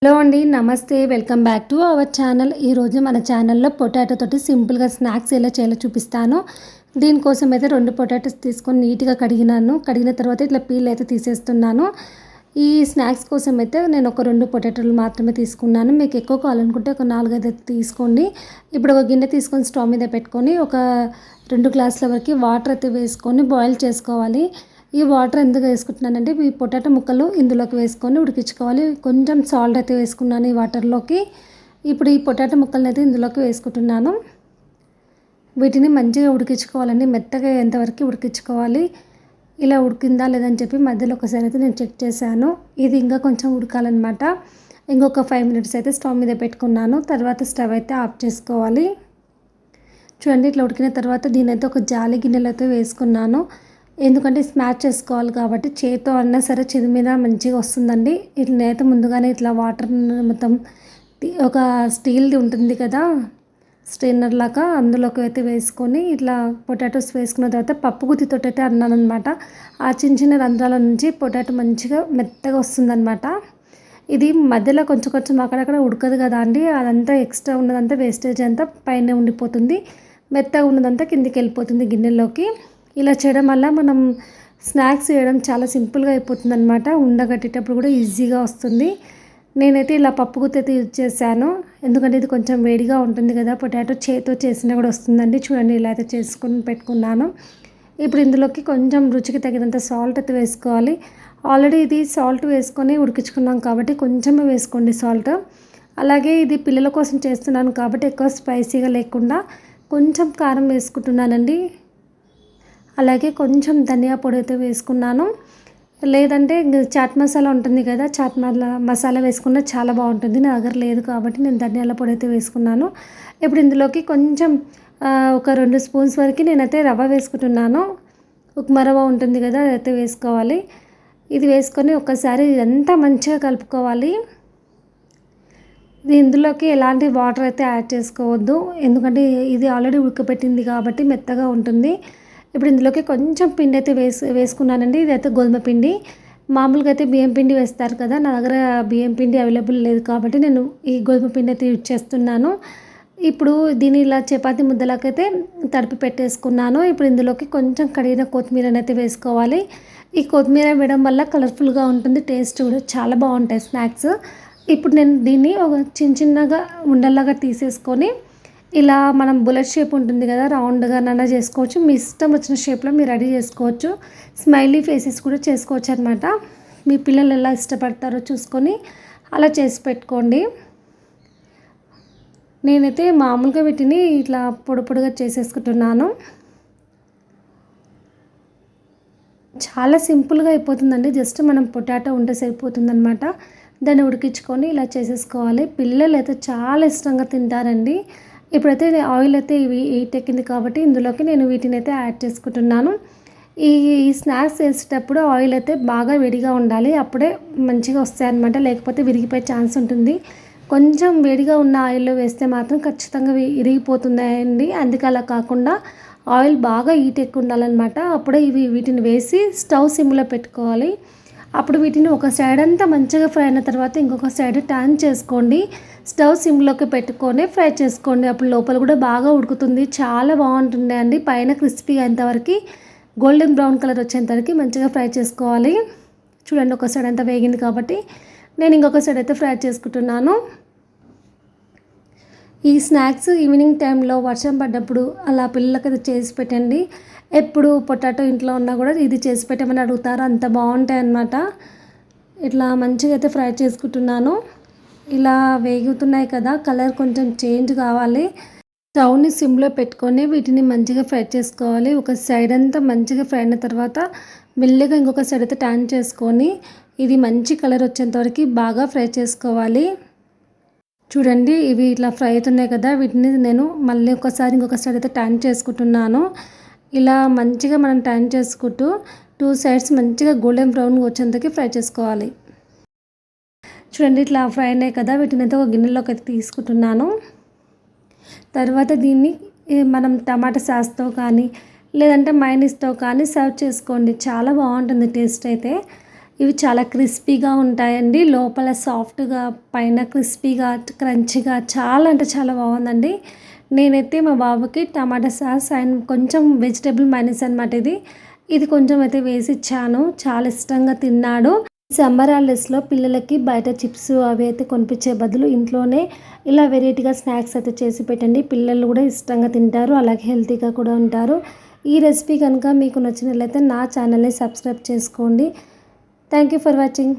Hello అండి, నమస్తే. Welcome back to our channel. ఈరోజు మన ఛానల్లో పొటాటో తోటి సింపుల్గా స్నాక్స్ ఎలా చేయాలో చూపిస్తాను. దీనికోసం అయితే 2 పొటాటోస్ తీసుకొని నీట్గా కడిగిన తర్వాత ఇట్లా పీల్ అయితే తీసేస్తున్నాను. ఈ స్నాక్స్ కోసం అయితే నేను ఒక 2 పొటాటోలు మాత్రమే తీసుకున్నాను. మీకు ఎక్కువ కావాలనుకుంటే ఒక 4, 5 తీసుకోండి. ఇప్పుడు ఒక గిన్నె తీసుకొని స్టవ్ మీద పెట్టుకొని ఒక 2 గ్లాసుల వరకు వాటర్ అయితే వేసుకొని బాయిల్ చేసుకోవాలి. ఈ వాటర్ ఎందుకు వేసుకుంటున్నానంటే ఈ పొటాటో ముక్కలు ఇందులోకి వేసుకొని ఉడికించుకోవాలి. కొంచెం సాల్ట్ అయితే వేసుకున్నాను ఈ వాటర్లోకి. ఇప్పుడు ఈ పొటాటో ముక్కలను అయితే ఇందులోకి వేసుకుంటున్నాను. వీటిని మంచిగా ఉడికించుకోవాలండి, మెత్తగా అయ్యేంతవరకు ఉడికించుకోవాలి. ఇలా ఉడికిందా లేదని చెప్పి మధ్యలో ఒకసారి అయితే నేను చెక్ చేశాను. ఇది ఇంకా కొంచెం ఉడకాలన్నమాట. ఇంకొక 5 మినిట్స్ అయితే స్టవ్ మీద పెట్టుకున్నాను. తర్వాత స్టవ్ అయితే ఆఫ్ చేసుకోవాలి. చూడండి, ఇట్లా ఉడికిన తర్వాత దీని అయితే ఒక జాలి గిన్నెలో అయితే వేసుకున్నాను. ఎందుకంటే స్మాష్ చేసుకోవాలి కాబట్టి చేతితో అన్నా సరే చేతి మీద మంచిగా వస్తుందండి. ఇట్లా నేనైతే ముందుగానే ఇట్లా వాటర్ మొత్తం ఒక స్టీల్ది ఉంటుంది కదా స్ట్రైనర్ లాగా, అందులోకి అయితే వేసుకొని ఇట్లా పొటాటోస్ వేసుకున్న తర్వాత పప్పు గుత్తితో అయితే అన్నాను అనమాట. ఆ చిన్న చిన్న రంధ్రాల నుంచి పొటాటో మంచిగా మెత్తగా వస్తుందన్నమాట. ఇది మధ్యలో కొంచెం కొంచెం అక్కడక్కడ ఉడకదు కదా అండి, అదంతా ఎక్స్ట్రా ఉన్నదంతా వేస్టేజ్ అంతా పైన ఉండిపోతుంది, మెత్తగా ఉన్నదంతా కిందికి వెళ్ళిపోతుంది గిన్నెలోకి. ఇలా చేయడం వల్ల మనం స్నాక్స్ చేయడం చాలా సింపుల్గా అయిపోతుంది అనమాట. ఉండగట్టేటప్పుడు కూడా ఈజీగా వస్తుంది. నేనైతే ఇలా పప్పు గుత్తి అయితే యూజ్ చేశాను, ఎందుకంటే ఇది కొంచెం వేడిగా ఉంటుంది కదా. పొటాటో చేతితో చేసినా కూడా వస్తుందండి. చూడండి, ఇలా అయితే చేసుకొని పెట్టుకున్నాను. ఇప్పుడు ఇందులోకి కొంచెం రుచికి తగినంత సాల్ట్ అయితే వేసుకోవాలి. ఆల్రెడీ ఇది సాల్ట్ వేసుకొని ఉడికించుకున్నాం కాబట్టి కొంచెమే వేసుకోండి సాల్ట్. అలాగే ఇది పిల్లల కోసం చేస్తున్నాను కాబట్టి ఎక్కువ స్పైసీగా లేకుండా కొంచెం కారం వేసుకుంటున్నానండి. అలాగే కొంచెం ధనియా పొడి అయితే వేసుకున్నాను. లేదంటే చాట్ మసాలా ఉంటుంది కదా, చాట్ మసాలా వేసుకున్న చాలా బాగుంటుంది. నా దగ్గర లేదు కాబట్టి నేను ధనియాల పొడి అయితే వేసుకున్నాను. ఇప్పుడు ఇందులోకి కొంచెం ఒక 2 స్పూన్స్ వరకు నేనైతే రవ్వ వేసుకుంటున్నాను. ఉప్మా రవ్వ ఉంటుంది కదా, అదైతే వేసుకోవాలి. ఇది వేసుకొని ఒకసారి ఇదంతా మంచిగా కలుపుకోవాలి. ఇందులోకి ఎలాంటి వాటర్ అయితే యాడ్ చేసుకోవద్దు, ఎందుకంటే ఇది ఆల్రెడీ ఉడకపెట్టింది కాబట్టి మెత్తగా ఉంటుంది. ఇప్పుడు ఇందులోకి కొంచెం పిండి అయితే వేసుకున్నానండి. ఇదైతే గోధుమ పిండి. మామూలుగా అయితే బియ్యం పిండి వేస్తారు కదా, నా దగ్గర బియ్యం పిండి అవైలబుల్ లేదు కాబట్టి నేను ఈ గోధుమ పిండి అయితే యూజ్ చేస్తున్నాను. ఇప్పుడు దీన్ని ఇలా చపాతీ ముద్దలకైతే తడిపి పెట్టేసుకున్నాను. ఇప్పుడు ఇందులోకి కొంచెం కడిగిన కొత్తిమీరని అయితే వేసుకోవాలి. ఈ కొత్తిమీర వేయడం వల్ల కలర్ఫుల్గా ఉంటుంది, టేస్ట్ కూడా చాలా బాగుంటాయి స్నాక్స్. ఇప్పుడు నేను దీన్ని ఒక చిన్నగా ఉండల్లాగా తీసేసుకొని ఇలా మనం బుల్లెట్ షేప్ ఉంటుంది కదా, రౌండ్గా నన్న చేసుకోవచ్చు. మీ ఇష్టం వచ్చిన షేప్లో మీరు రెడీ చేసుకోవచ్చు. స్మైలీ ఫేసెస్ కూడా చేసుకోవచ్చు అనమాట. మీ పిల్లలు ఎలా ఇష్టపడతారో చూసుకొని అలా చేసి పెట్టుకోండి. నేనైతే మామూలుగా వీటిని ఇట్లా పొడి పొడిగా చేసేసుకుంటున్నాను. చాలా సింపుల్గా అయిపోతుందండి. జస్ట్ మనం పొటాటో ఉంటే సరిపోతుందన్నమాట. దాన్ని ఉడికించుకొని ఇలా చేసేసుకోవాలి. పిల్లలు అయితే చాలా ఇష్టంగా తింటారండి. ఇప్పుడైతే ఆయిల్ అయితే ఇవి హీట్ ఎక్కింది కాబట్టి ఇందులోకి నేను వీటిని అయితే యాడ్ చేసుకుంటున్నాను. ఈ స్నాక్స్ చేసేటప్పుడు ఆయిల్ అయితే బాగా వేడిగా ఉండాలి, అప్పుడే మంచిగా వస్తాయి అన్నమాట. లేకపోతే విరిగిపోయే ఛాన్స్ ఉంటుంది. కొంచెం వేడిగా ఉన్న ఆయిల్లో వేస్తే మాత్రం ఖచ్చితంగా విరిగిపోతుందండి. అందుకే అలా కాకుండా ఆయిల్ బాగా హీట్ ఎక్కువ ఉండాలన్నమాట. అప్పుడే వీటిని వేసి స్టవ్ సిమ్లో పెట్టుకోవాలి. అప్పుడు వీటిని ఒక సైడ్ అంతా మంచిగా ఫ్రై అయిన తర్వాత ఇంకొక సైడ్ టర్న్ చేసుకోండి. స్టవ్ సిమ్లోకి పెట్టుకొని ఫ్రై చేసుకోండి. అప్పుడు లోపల కూడా బాగా ఉడుకుతుంది, చాలా బాగుంటుంది అండి. పైన క్రిస్పీగా అయ్యేంతవరకు గోల్డెన్ బ్రౌన్ కలర్ వచ్చేంతవరకు మంచిగా ఫ్రై చేసుకోవాలి. చూడండి, ఒక సైడ్ అంతా వేగింది కాబట్టి నేను ఇంకొక సైడ్ అయితే ఫ్రై చేసుకుంటున్నాను. ఈ స్నాక్స్ ఈవినింగ్ టైంలో వర్షం పడ్డప్పుడు అలా పిల్లలకి అది చేసి పెట్టండి. ఎప్పుడు పొటాటో ఇంట్లో ఉన్నా కూడా ఇది చేసి పెట్టమని అడుగుతారు, అంత బాగుంటాయి అన్నమాట. ఇట్లా మంచిగా అయితే ఫ్రై చేసుకుంటున్నాను. ఇలా వేగుతున్నాయి కదా, కలర్ కొంచెం చేంజ్ కావాలి. స్టవ్ని సిమ్లో పెట్టుకొని వీటిని మంచిగా ఫ్రై చేసుకోవాలి. ఒక సైడ్ అంతా మంచిగా ఫ్రై అయిన తర్వాత మెల్లిగా ఇంకొక సైడ్ అయితే టర్న్ చేసుకొని ఇది మంచి కలర్ వచ్చేంతవరకు బాగా ఫ్రై చేసుకోవాలి. చూడండి, ఇవి ఇట్లా ఫ్రై అవుతున్నాయి కదా, వీటిని నేను మళ్ళీ ఇంకొక సైడ్ అయితే టర్న్ చేసుకుంటున్నాను. ఇలా మంచిగా మనం టర్న్ చేసుకుంటూ 2 సైడ్స్ మంచిగా గోల్డెన్ బ్రౌన్ వచ్చేంతకి ఫ్రై చేసుకోవాలి. చూడండి, ఇట్లా ఫ్రై అయినాయి కదా, వీటిని అయితే ఒక గిన్నెలోకి అయితే తీసుకుంటున్నాను. తర్వాత దీన్ని మనం టమాటా సాస్తో కానీ లేదంటే మైనీస్తో కానీ సర్వ్ చేసుకోండి, చాలా బాగుంటుంది టేస్ట్ అయితే. ఇవి చాలా క్రిస్పీగా ఉంటాయండి. లోపల సాఫ్ట్‌గా, పైన క్రిస్పీగా, క్రంచీగా చాలా అంటే చాలా బాగుందండి. నేనైతే మా బాబుకి టమాటా సాస్ అండ్ కొంచెం వెజిటబుల్ మైనస్ అనమాట ఇది. ఇది కొంచెం అయితే వేసి ఇచ్చాను. చాలా ఇష్టంగా తిన్నాడు. సమ్మర్ హాలిడేస్‌లో పిల్లలకి బయట చిప్స్ అవి అయితే కొనిపించే బదులు ఇంట్లోనే ఇలా వెరైటీగా స్నాక్స్ అయితే చేసి పెట్టండి. పిల్లలు కూడా ఇష్టంగా తింటారు. అలాగే హెల్తీగా కూడా ఉంటారు. ఈ రెసిపీ కనుక మీకు నచ్చినట్లయితే నా ఛానల్‌ని సబ్స్క్రైబ్ చేసుకోండి. Thank you for watching.